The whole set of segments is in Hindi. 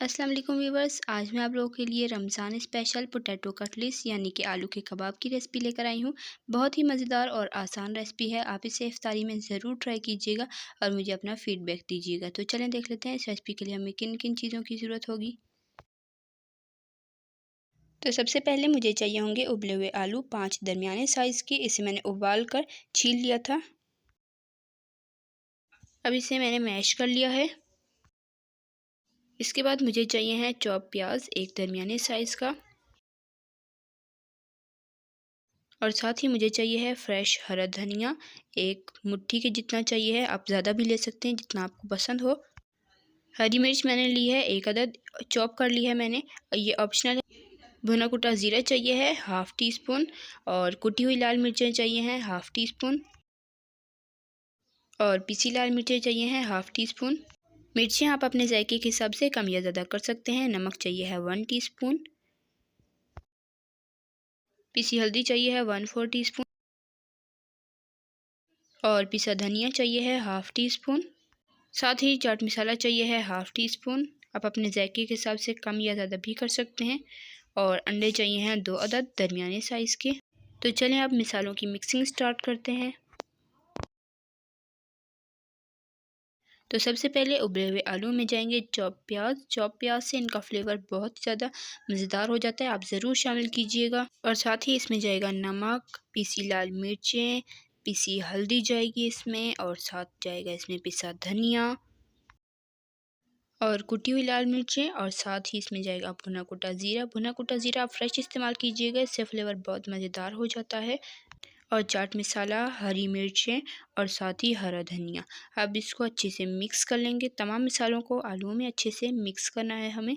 अस्सलाम वालेकुम व्यूवर्स। आज मैं आप लोगों के लिए रमज़ान स्पेशल पोटैटो कटलेट्स यानी कि आलू के कबाब की रेसिपी लेकर आई हूँ। बहुत ही मज़ेदार और आसान रेसिपी है। आप इसे इफ्तारी में ज़रूर ट्राई कीजिएगा और मुझे अपना फ़ीडबैक दीजिएगा। तो चलें देख लेते हैं इस रेसिपी के लिए हमें किन किन चीज़ों की ज़रूरत होगी। तो सबसे पहले मुझे चाहिए होंगे उबले हुए आलू 5 दरमियाने साइज़ के। इसे मैंने उबाल कर छील लिया था। अब इसे मैंने मैश कर लिया है। इसके बाद मुझे चाहिए है चॉप प्याज 1 दरमियाने साइज़ का, और साथ ही मुझे चाहिए है फ्रेश हरा धनिया 1 मुट्ठी के जितना चाहिए है। आप ज़्यादा भी ले सकते हैं जितना आपको पसंद हो। हरी मिर्च मैंने ली है 1 अदद, चॉप कर ली है मैंने, ये ऑप्शनल है। भुना कुटा ज़ीरा चाहिए है ½ टी स्पून, और कुटी हुई लाल मिर्चें चाहिए हैं ½ टी स्पून, और पिसी लाल मिर्चें चाहिए हैं ½ टी स्पून। मिर्चें आप अपने जायके के हिसाब से कम या ज़्यादा कर सकते हैं। नमक चाहिए है 1 टी स्पून, पिसी हल्दी चाहिए है 1/4 टी स्पून, और पिसा धनिया चाहिए है ½ टी स्पून। साथ ही चाट मसाला चाहिए है ½ टी स्पून। आप अपने जायके के हिसाब से कम या ज़्यादा भी कर सकते हैं। और अंडे चाहिए हैं 2 अदद दरमियाने साइज़ के। तो चलें अब मिसालों की मिक्सिंग स्टार्ट करते हैं। तो सबसे पहले उबले हुए आलू में जाएंगे चॉप प्याज। चॉप प्याज से इनका फ्लेवर बहुत ज़्यादा मज़ेदार हो जाता है, आप ज़रूर शामिल कीजिएगा। और साथ ही इसमें जाएगा नमक, पिसी लाल मिर्चें, पिसी हल्दी जाएगी इसमें, और साथ जाएगा इसमें पिसा धनिया और कुटी हुई लाल मिर्चें, और साथ ही इसमें जाएगा भुना कुटा ज़ीरा। भुना कुटा ज़ीरा आप फ्रेश इस्तेमाल कीजिएगा, इससे फ्लेवर बहुत मज़ेदार हो जाता है। और चाट मसाला, हरी मिर्चें, और साथ ही हरा धनिया। अब इसको अच्छे से मिक्स कर लेंगे। तमाम मसालों को आलूओं में अच्छे से मिक्स करना है हमें।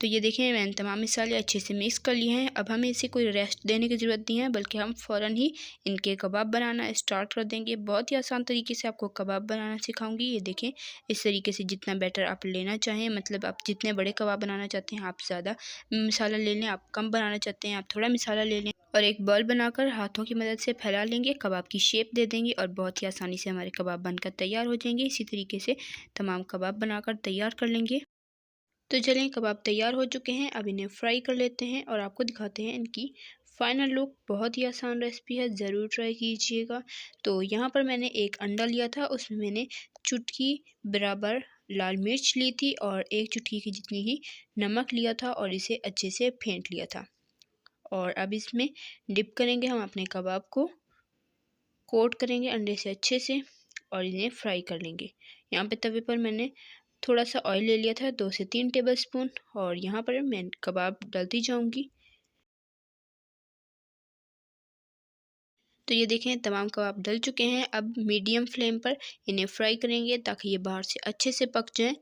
तो ये देखें मैंने तमाम मसाले अच्छे से मिक्स कर लिए हैं। अब हमें इसे कोई रेस्ट देने की ज़रूरत नहीं है, बल्कि हम फ़ौरन ही इनके कबाब बनाना स्टार्ट कर देंगे। बहुत ही आसान तरीके से आपको कबाब बनाना सिखाऊंगी। ये देखें इस तरीके से जितना बैटर आप लेना चाहें, मतलब आप जितने बड़े कबाब बनाना चाहते हैं आप ज़्यादा मसाला ले लें, आप कम बनाना चाहते हैं आप थोड़ा मसाला ले लें, और एक बॉल बनाकर हाथों की मदद से फैला लेंगे, कबाब की शेप दे देंगे, और बहुत ही आसानी से हमारे कबाब बनकर तैयार हो जाएंगे। इसी तरीके से तमाम कबाब बनाकर तैयार कर लेंगे। तो चलें कबाब तैयार हो चुके हैं, अब इन्हें फ्राई कर लेते हैं और आपको दिखाते हैं इनकी फ़ाइनल लुक। बहुत ही आसान रेसिपी है, ज़रूर ट्राई कीजिएगा। तो यहाँ पर मैंने एक अंडा लिया था, उसमें मैंने चुटकी बराबर लाल मिर्च ली थी और 1 चुटकी की जितनी ही नमक लिया था, और इसे अच्छे से फेंट लिया था। और अब इसमें डिप करेंगे हम अपने कबाब को, कोट करेंगे अंडे से अच्छे से, और इन्हें फ्राई कर लेंगे। यहाँ पे तवे पर मैंने थोड़ा सा ऑयल ले लिया था 2 से 3 टेबलस्पून, और यहाँ पर मैं कबाब डालती जाऊंगी। तो ये देखें तमाम कबाब डल चुके हैं। अब मीडियम फ्लेम पर इन्हें फ्राई करेंगे ताकि ये बाहर से अच्छे से पक जाएं।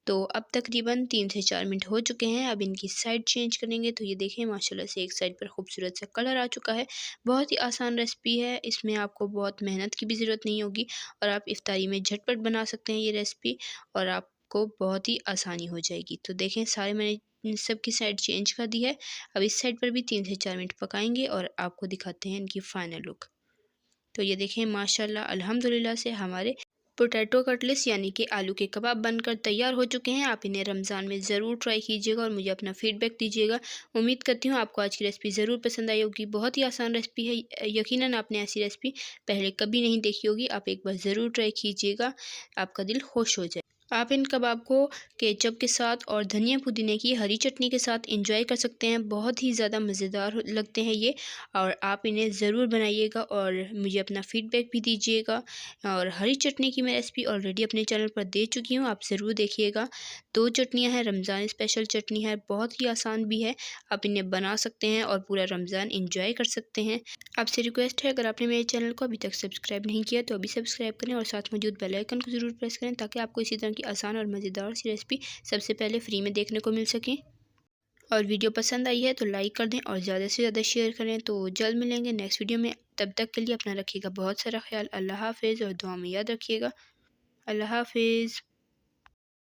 तो अब तकरीबन 3 से 4 मिनट हो चुके हैं। अब इनकी साइड चेंज करेंगे। तो ये देखें माशाल्लाह से एक साइड पर खूबसूरत सा कलर आ चुका है। बहुत ही आसान रेसिपी है, इसमें आपको बहुत मेहनत की भी ज़रूरत नहीं होगी, और आप इफ्तारी में झटपट बना सकते हैं ये रेसिपी, और आपको बहुत ही आसानी हो जाएगी। तो देखें सारे मैंने इन सब की साइड चेंज कर दी है। अब इस साइड पर भी 3 से 4 मिनट पकाएंगे और आपको दिखाते हैं इनकी फ़ाइनल लुक। तो ये देखें माशाल्लाह अल्हम्दुलिल्लाह से हमारे पोटैटो कटलेट्स यानी कि आलू के कबाब बनकर तैयार हो चुके हैं। आप इन्हें रमज़ान में ज़रूर ट्राई कीजिएगा और मुझे अपना फ़ीडबैक दीजिएगा। उम्मीद करती हूँ आपको आज की रेसिपी ज़रूर पसंद आई होगी। बहुत ही आसान रेसिपी है, यकीनन आपने ऐसी रेसिपी पहले कभी नहीं देखी होगी। आप एक बार ज़रूर ट्राई कीजिएगा, आपका दिल खुश हो जाए। आप इन कबाब को केचप के साथ और धनिया पुदीने की हरी चटनी के साथ एंजॉय कर सकते हैं। बहुत ही ज़्यादा मज़ेदार लगते हैं ये, और आप इन्हें ज़रूर बनाइएगा और मुझे अपना फ़ीडबैक भी दीजिएगा। और हरी चटनी की मैं रेसिपी ऑलरेडी अपने चैनल पर दे चुकी हूँ, आप ज़रूर देखिएगा। 2 चटनियाँ हैं, रमज़ान स्पेशल चटनी है, बहुत ही आसान भी है। आप इन्हें बना सकते हैं और पूरा रमज़ान एंजॉय कर सकते हैं। आपसे रिक्वेस्ट है, अगर आपने मेरे चैनल को अभी तक सब्सक्राइब नहीं किया तो अभी सब्सक्राइब करें, और साथ मौजूद बेल आइकन को ज़रूर प्रेस करें ताकि आपको इसी तरह की आसान और मज़ेदार सी रेसिपी सबसे पहले फ्री में देखने को मिल सके। और वीडियो पसंद आई है तो लाइक कर दें और ज़्यादा से ज़्यादा शेयर करें। तो जल्द मिलेंगे नेक्स्ट वीडियो में, तब तक के लिए अपना रखिएगा बहुत सारा ख्याल। अल्लाह हाफ़िज़, और दुआ में याद रखिएगा। अल्लाह हाफ़िज़।